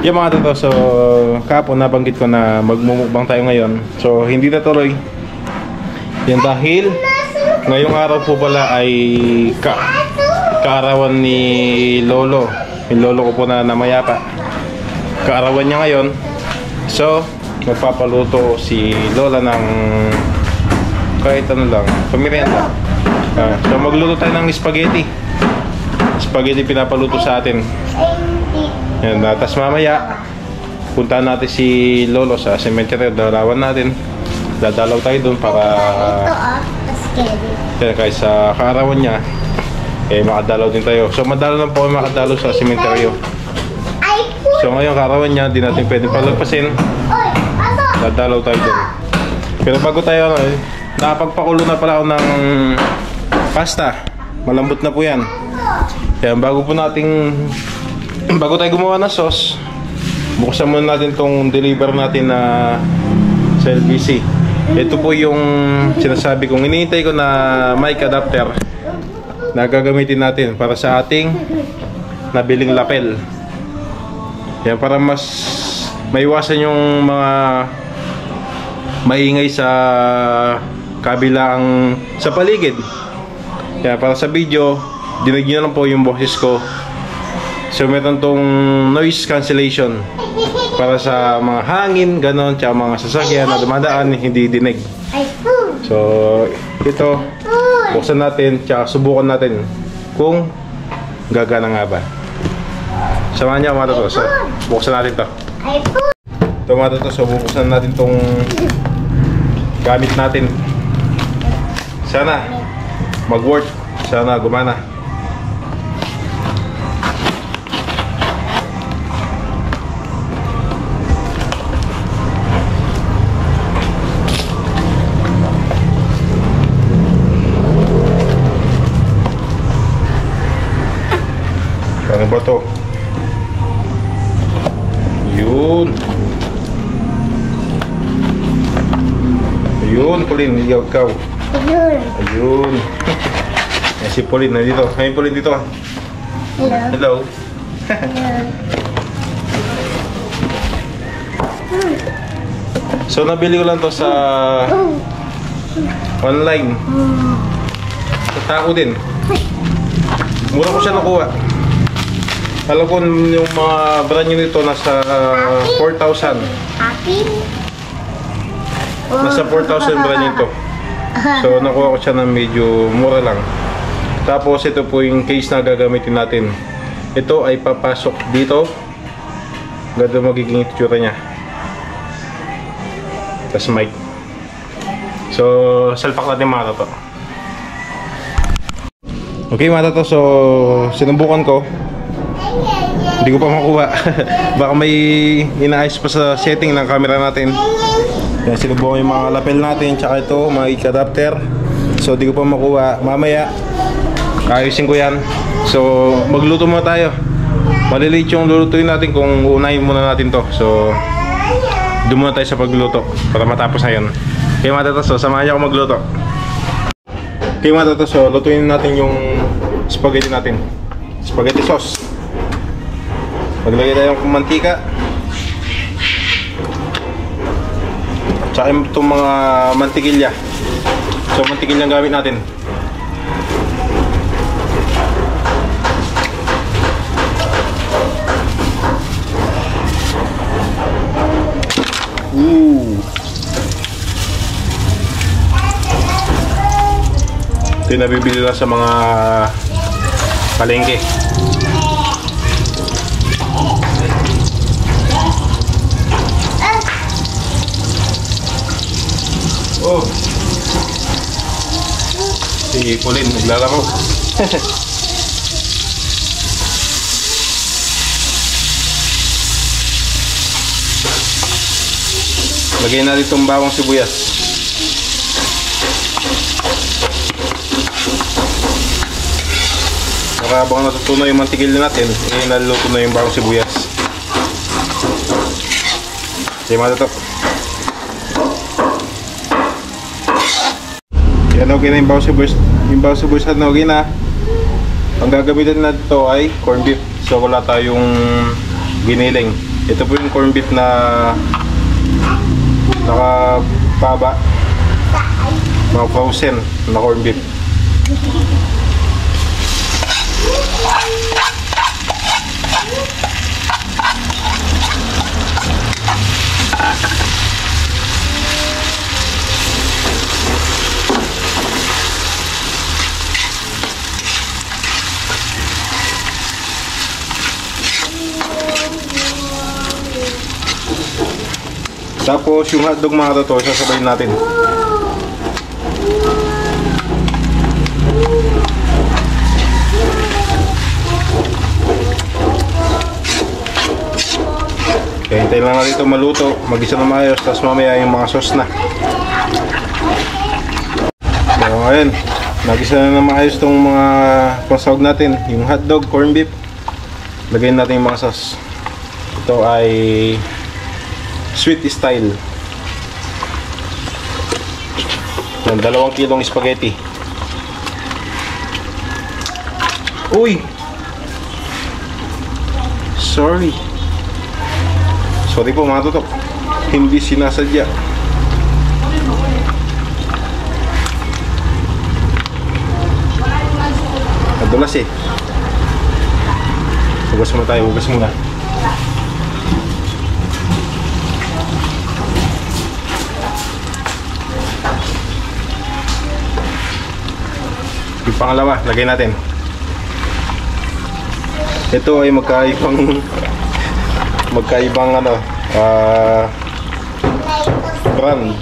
Yung mga toto, so kapon nabanggit ko na magmumukbang tayo ngayon. So hindi na tuloy. Yan dahil ngayong araw po pala ay kaarawan ni Lolo. Yung lolo ko po na namayapa. Kaarawan niya ngayon. So magpapaluto si Lola ng kahit ano lang, pamirienda. So magluto tayo ng spaghetti. Spaghetti pinapaluto sa atin. Yan, tapos mamaya puntahan natin si Lolo sa cemetery, dalawan natin. Dadalaw tayo doon para kahit sa kaarawan niya makadalaw din tayo. So madalaw lang po makadalaw sa cemetery. So ngayon kaarawan niya, di natin pwede palagpasin. Dadalaw tayo doon. Pero bago tayo nakapagpakulo na pala ako ng pasta. Malambot na po yan. Kaya bago tayo gumawa ng sauce, buksan muna natin tong deliver natin na sa LBC. Ito po yung sinasabi kong hinihintay ko na mic adapter na gagamitin natin para sa ating nabiling lapel. Yan, para mas maiwasan yung mga maingay sa kabilang sa paligid. Kaya para sa video, dinig nyo lang po yung boses ko. So meron tong noise cancellation para sa mga hangin, ganon, tsaka mga sasakyan na dumadaan, hindi dinig. So ito, buksan natin, tsaka subukan natin kung gagana nga ba. Samahan niya mga toto. So buksan natin to. Ito mga toto, so buksan natin tong gamit natin. Sana mag-work, sana gumana. Ano ba to? Yun. Ayun, Pauline, ikaw. Ayun. Yan si Pauline, nandito. Ayun, Pauline, dito. Hello. So, nabili ko lang to sa online. Sa tao din. Mura ko siya nakuha. Alam ko yung mga brand nyo nito nasa 4,000. Nasa 4,000 brand nito. So nakuha ko siya ng medyo mura lang. Tapos ito po yung case na gagamitin natin. Ito ay papasok dito. Ganda magiging itsura niya. Tapos mic. So salpak natin mga toto. Okay mga toto, so sinubukan ko. Hindi ko pa makuha. Baka may inaayos pa sa setting ng camera natin. Yan, sinubukan yung mga lapel natin. Tsaka ito, mic adapter. So hindi ko pa makuha. Mamaya ayusin ko yan. So magluto muna tayo. Maliliit yung lulutuin natin kung unahin muna natin to. So doon muna tayo sa pagluto para matapos na yun. Okay mga toto, so samahan niyo ako magluto. Okay mga toto, so lutuin natin yung spaghetti natin. Spaghetti sauce. Maglagay tayo ng mantika. Tsaka itong mga mantikilya. So mantikilya ang gamit natin. Ito yung nabibili lang sa mga palengke. Oh. Si Pauline naglalaro. Lagyan natin itong bawang sibuyas. Para habang natutunaw yung mantikil natin, naluluto na yung bawang sibuyas. Okay, matutok. Yan, okay na yung bawang sibuyas. Yung bawang sibuyas na okay na. Ang gagamitin na dito ay corned beef. So wala tayong giniling. Ito po yung corned beef na nakababa, mga frozen na corned beef. Tapos yung hotdog mga toto, sasabayin natin. Kaya hintayin lang natin ito maluto, mag-isa na maayos, tapos mamaya yung mga sauce na. So ayun, mag-isa na maayos itong mga pasawag natin, yung hotdog, corned beef. Lagyan natin yung mga sauce. Ito ay sweet style. Yan, 2 kilong spaghetti. Uy! Sorry po mga toto, hindi sinasadya. Nadulas eh. Hugas muna tayo, hugas muna. Yung pangalawa, lagay natin. Ito ay magkaibang ano, brand.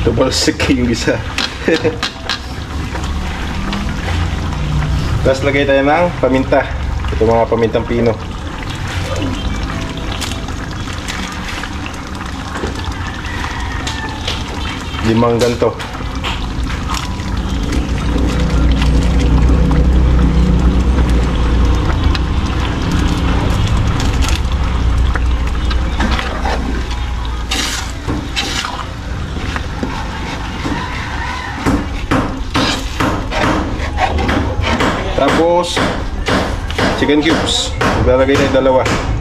Tubalsik yung isa. Tapos lagay tayo ng paminta. Ito mga pamintang pino. Limang ganto. Tapos chicken cubes, ilalagay na yung 2.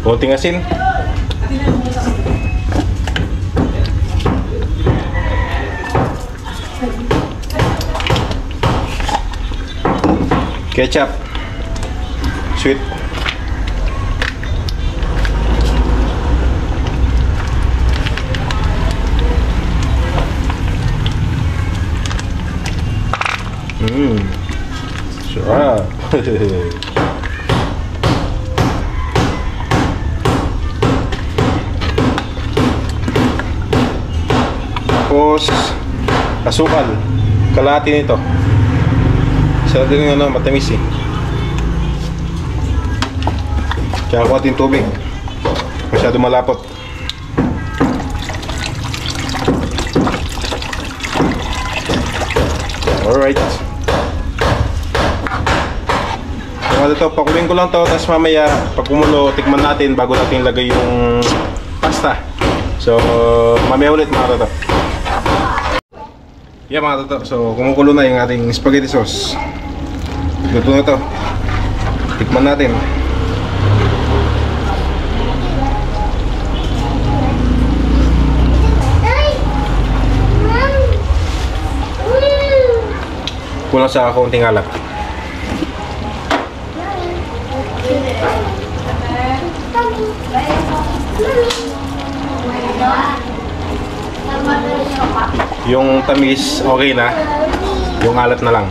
Konting asin. Ketchup. Sweet. Sarap. Tapos asukal, kalahati nito. Sarap din yung ano, matamis eh. Kaya kuhatin tubig, masyado malapot. Alright. So ito, pakuloyin ko lang to, tapos mamaya pag kumulo, tikman natin bago natin lagay yung pasta. So mamaya ulit mga toto. Yeah mga toto, so kumukulo na yung ating spaghetti sauce. Luto na to. Tikman natin. Kulang sa kaunting alak. Yung tamis okay na, yung alat na lang.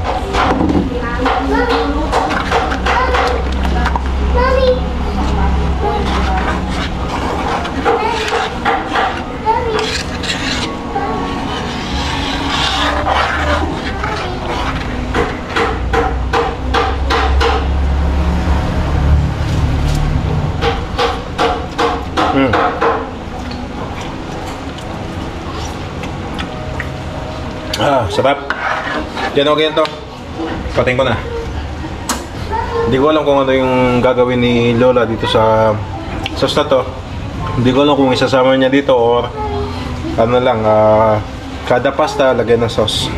sarap. Yan, okay to. Patayin ko na. Hindi ko alam kung ano yung gagawin ni Lola dito sa sauce na to. Hindi ko alam kung isasama niya dito or ano lang, kada pasta lagyan ng sauce.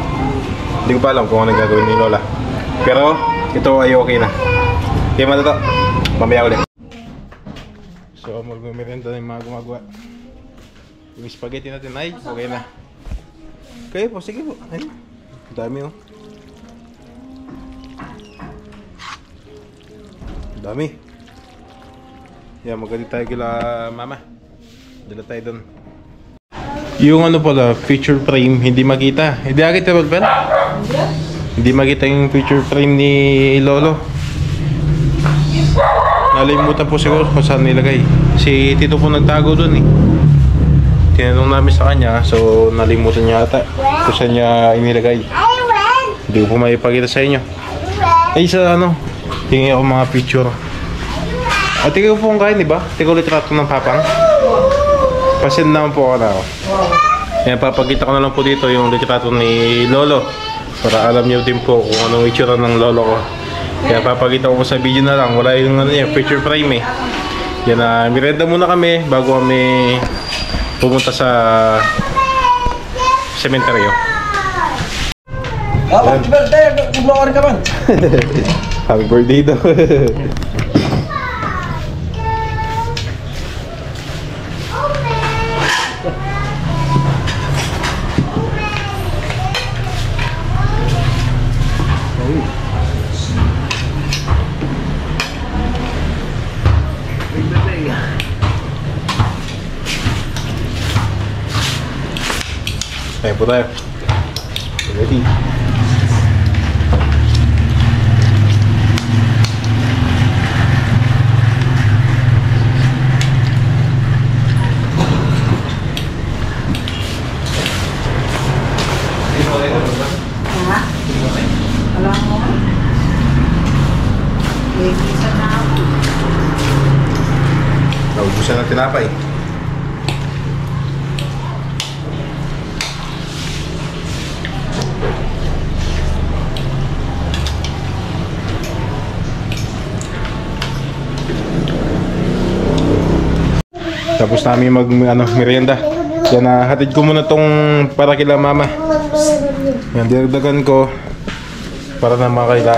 Hindi ko pa alam kung ano gagawin ni Lola. Pero ito ay okay na. Okay, mata to. Mamaya ulit. So, magmerienda na yung mga gumagawa. Yung spaghetti natin ay okay na. Okay po, sige po. Ayun. Dami oh. Dami. Yan, magaling tayo kila mama. Dala tayo doon. Yung ano pala, feature frame, hindi makita. Hindi makita, Rolbel? Hindi makita yung feature frame ni Lolo. Nalimutan po siguro kung saan nilagay. Si Tito po nagtago doon eh. Tinanong namin sa kanya, so nalimutan niya ata kung saan niya inilagay. Hindi ko po maipakita sa inyo. Ay, sa ano, tingin ako mga picture. At tingin ko po kung kain, diba? Tingin ko litrato ng papang. Pasend naman po ako na ako. Kaya papakita ko na lang po dito yung litrato ni Lolo. Para alam niyo din po kung anong itsura ng Lolo ko. Kaya papakita ko sa video na lang. Wala yung ano niya, picture frame eh. Yan na, merienda muna kami bago kami pumunta sa sementeryo. Happy birthday! Kumbawa ka man! Happy birthday daw. Kaya po tayo. Ready. Alam mo ba? Isa na ako. Naubusan ng tinapay. Tapos namin merienda. Yan, hatid ko muna tong para kila mama. Yan, dinagdagan ko para naman kila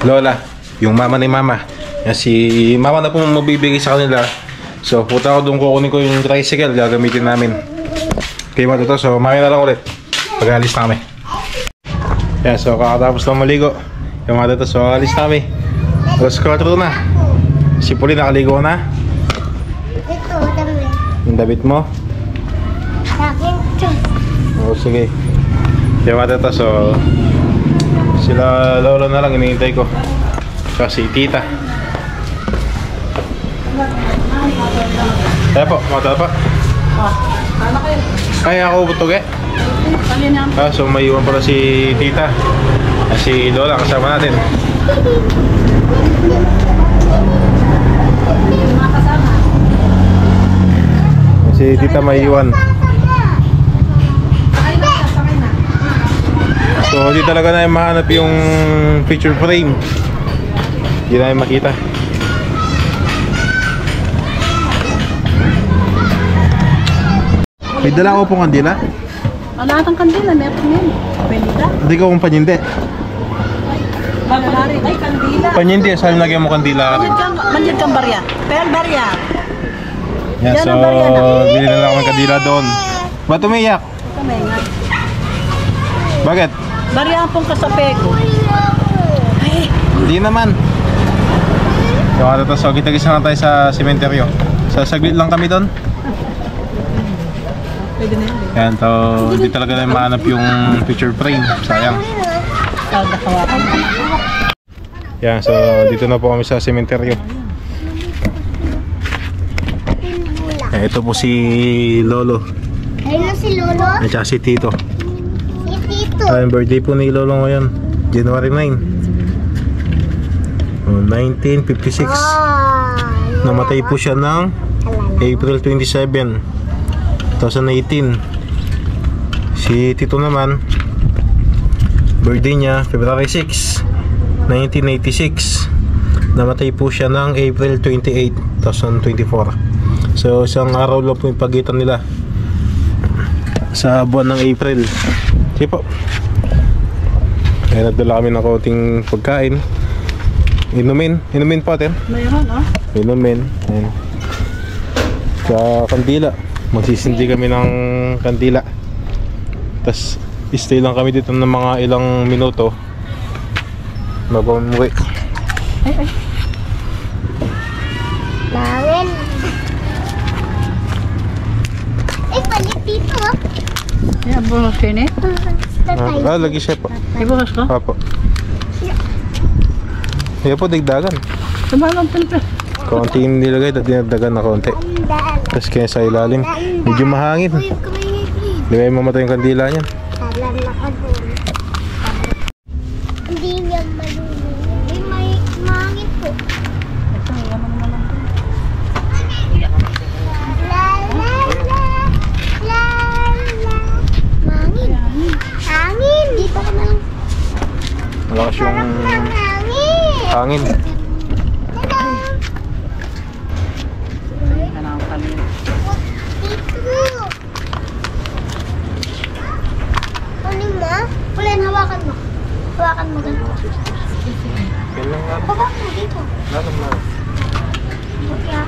Lola, yung mama ni mama. Yan, si mama na po mabibigay sa kanila. So, puta ko doon, kukunin ko yung tricycle, gagamitin namin. Okay, mata to. So, mamaya na lang ulit pag-alis na kami. Yan, so kakatapos lang maligo. Yung mata to, so alis na kami. Alas 4 na. Si Puli nakaligo na. Ito, damit. Yung damit mo? Sakin ito. Oo, sige. Yung mata to, so sila Lola na lang hinihintay ko. Kasi tita. Kaya po, mata pa. Ano kayo? Kaya ako butuge. So may iwan pala si tita. Si Lola kasama natin. Si tita may iwan. So hindi talaga na mahanap yung picture frame. Hindi na makita. May dala ko pong kandila. Lahat ng kandila, meron yun. Pwede ka? Hindi ko kung panyindi. Bagalari. Ay, kandila. Panyindi, saan lagyan mo kandila? Manjid kang barya. Pero barya. Yan, Yan so ang barya na. bili na lang ako ng kandila doon. Ba't umiyak? Kamay nga. Bakit? Barya pong kasapego. Ay, Hindi naman. So ano to, so kita-gisa na tayo sa sementeryo. So saglit lang kami doon. pwede na yun. Yan, so hindi talaga na mahanap yung picture frame. Sayang. Kagahawakan. Yan, so dito na po kami sa sementeryo. Yan, ito po si Lolo. Ayun na si Lolo. At saka si Tito. Si Tito. Ang birthday po ni Lolo ngayon, January 9. 1956. Namatay po siya ng April 27, 2018. Si Tito naman, birthday niya February 6, 1986. Namatay po siya ng April 28, 2024. So isang araw lang po yung pagitan nila sa buwan ng April. Sige po. Kaya nagdala kami ng kaunting pagkain. Inumin po atin. Mayroon, oh. Inumin. Ayan. Sa kandila. Magsisindi kami ng kandila. Tapos stay lang kami dito ng mga ilang minuto. Mabamuwi. Ay. Langin. Palit dito. Yan, bukas kayo eh. Tatay. Lagi siya po. Ay, bukas ko. Apo. Yan po, digdagan. Tumalang pinto. Kaunti yung nilagay, dinagdagan na kaunti. Tapos kaya sa ilalim, medyo mahangin. Di ba yung mamatay yung kandila niya? Alam na ka doon. Hindi niya malulunod. May mangit po. Ito, yaman naman doon. La la la. La la. Mangin. Hangin. Dito ka na lang. Malakas yung Sarap ng hangin. hangin. Kanang kami. Dito. Kunin mo. Kulen, hawakan mo. Hawakan mo ganito. Yan lang nga. Baba mo dito. Lalam na. Okay.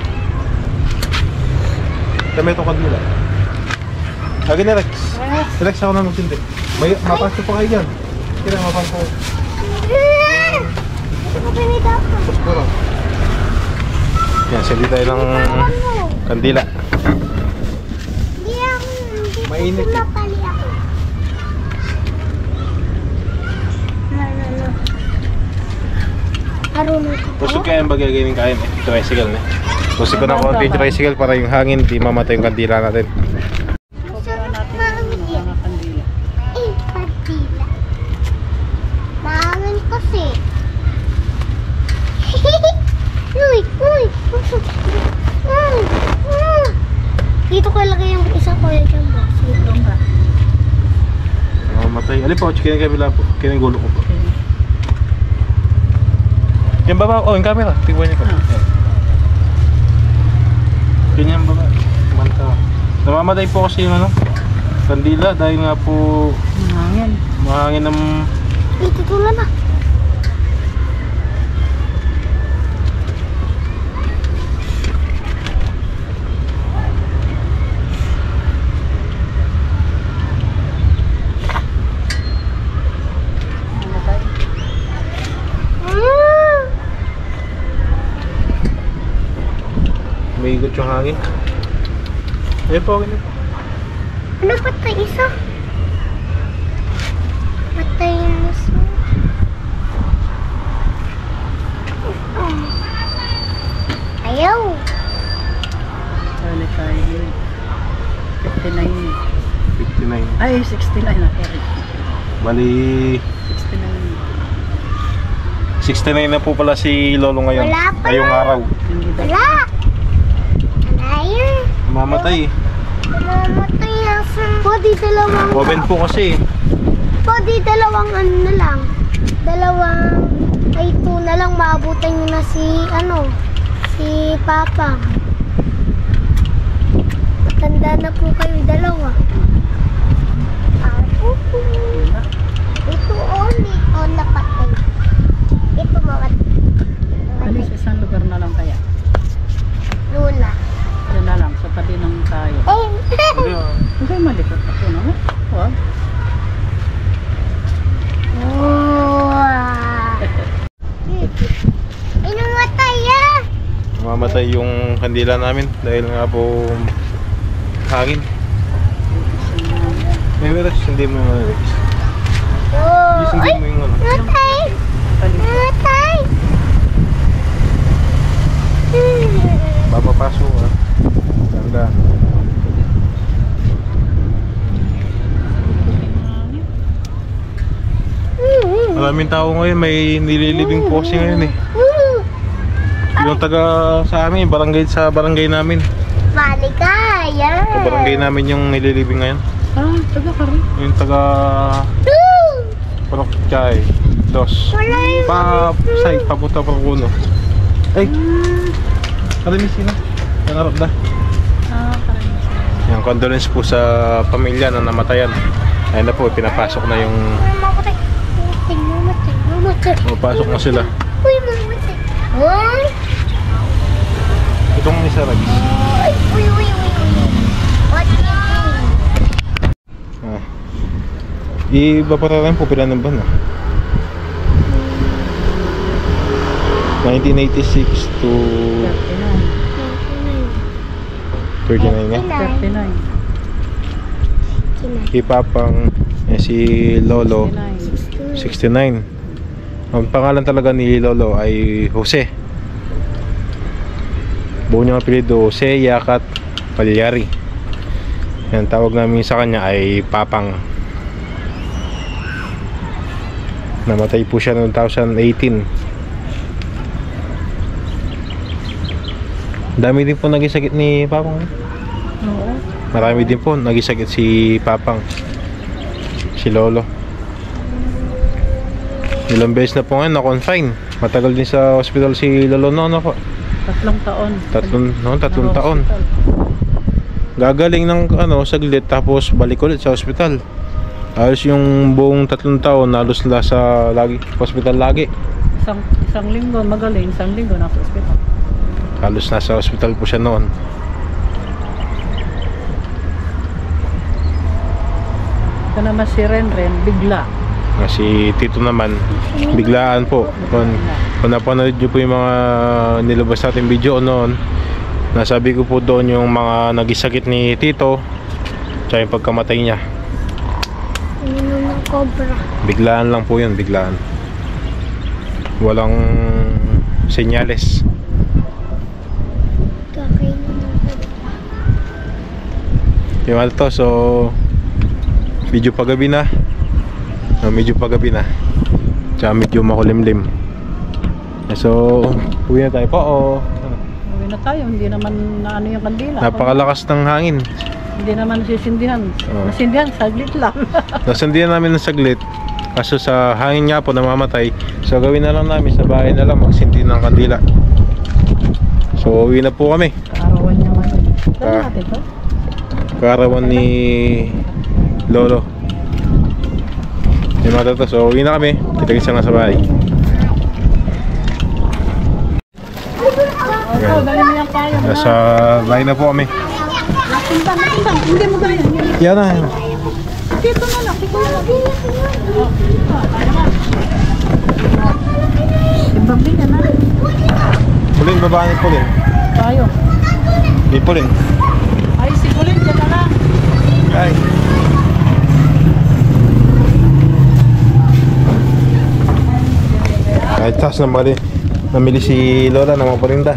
Dami itong kandila. Lagi na Rex. Rex ako na magtindi. May mapasok pa kayo dyan. Kira mapasok ko. Mapinita ako. Tapos ko lang. Yan, sindi tayo ng kandila. Hindi ako. Mainit eh. Mapali ako. Marunong ko. Busog kaya yung bagay ganyan kain eh. Tricycle eh. Busog ko na konti yung tricycle para yung hangin di mamatay yung kandila natin. Masarap maangin yan. Mga kandila. Eh, patila. Maangin kasi. Uy, uy. Dito ko lagay yung isa ko yung jumbo. Ito ba? Mamatay. Alin po, chikin yung kabila po. Chikin yung gulo ko po. Yung baba, oh yung camera. Tingnan niyo po. Yan yung baba. Manta. Namamatay po kasi yung ano, kandila dahil nga po Mahangin. mahangin ng Dito tulan na. Namatay. may igot yung hangin. Ayan po, ganyan po. Ano patay isa? Patay yung isa. Ayaw. Sali tayo. 59. 59. Ay, 69 na. Sorry. Bali, 69. 69 na po pala si Lolo ngayon. Wala pa Ngayong yun. araw. Hindi ba? Wala. Ayaw. Mamatay eh. Mamatay na sa... Pwede dalawang... Oven po kasi eh. Pwede dalawang ano na lang. Dalawang... Ay, 2 na lang. Maabutan nyo na si... Ano? Si Papa. Matanda na po kayo dalawa. Ako po. Ito only. O, napatay. Ito mga... Alis, isang lugar na lang kaya. Lula. Diyan na lang, sa tabi ng tayo. Hindi ah. Hindi, malikot ako, no? Wow. Wow. Inumatay ah. Mamatay yung kandila namin dahil nga po hangin. May Rex, hindi mo yung Rex. Oh. Hindi mo yung ano. Namatay. Namatay. Papapasok ah. Ganda. Maraming tao ngayon, may nililibing po kasi ngayon eh. Yung taga sa amin, barangay sa barangay namin. Maligaya. Sa barangay namin yung nililibing ngayon. Ah, taga ka rin. Yung taga Parokchay. Dos. Side, papunta pa kuno. Ay! Kalimis sila. Nangarap na. Ah, parang Yung condolence po sa pamilya na namatayan. Ayun na po, pinapasok na yung... Papasok na sila. Itong isa rin. Ah. Iba po pila ng ban. 1986 to 39 nga. 39. Ipapang si Lolo 69. Ang pangalan talaga ni Lolo ay Jose. Buo niyang apelyido Jose Yakat Palyari. Ang tawag namin sa kanya ay Papang. Namatay po siya noong 2018. Dami din po naging sakit ni Papang. Oo. Marami din po naging sakit si Papang. Si Lolo. Ilang beses na po ngayon na-confine. Matagal din sa hospital si Lolo noon ako. 3 taon. Tatlong taon. Gagaling ng saglit tapos balik ulit sa hospital. Halos yung buong 3 taon halos sa hospital lagi. Isang linggo magaling, isang linggo nasa ospital. Halos nasa hospital po siya noon. Ito naman si Renren, bigla. Si Tito naman, biglaan po. Kung napanood nyo po yung mga nilabas natin video noon, nasabi ko po doon yung mga nagisakit ni Tito tsaka yung pagkamatay niya. Ininom ng cobra. Biglaan lang po yun, biglaan. Walang senyales. Kakainin ng cobra. Yung to, so medyo pagabi na. Tsaka medyo makulimlim. So, uwi na tayo po o Uwi na tayo, hindi naman na yung kandila. napakalakas ng hangin. Hindi naman nasisindihan. Oo. Nasindihan, saglit lang. Nasandihan namin ng saglit. Kaso sa hangin nga po namamatay. So gawin na lang namin sa bahay na lang magsindi ng kandila. So uwi na po kami. Kaarawan niya man. Dali Ah. natin to. Kaarawan ni Lolo. Yung mga to. So uwi na kami. Kita-kitsa na sa bahay. Ito, dali mo yung payong. Nasa bahay na po kami. Timbang, hindi mo gaya. Yan na. Dito na lang, dito na lang. Timbang din yan na. Pulin, babaan ni Pulin. Tayo. Di Pulin. Ay, si Kulin, dyan na lang. Ay. Kahit taas na namili si Lola ng mga parinda.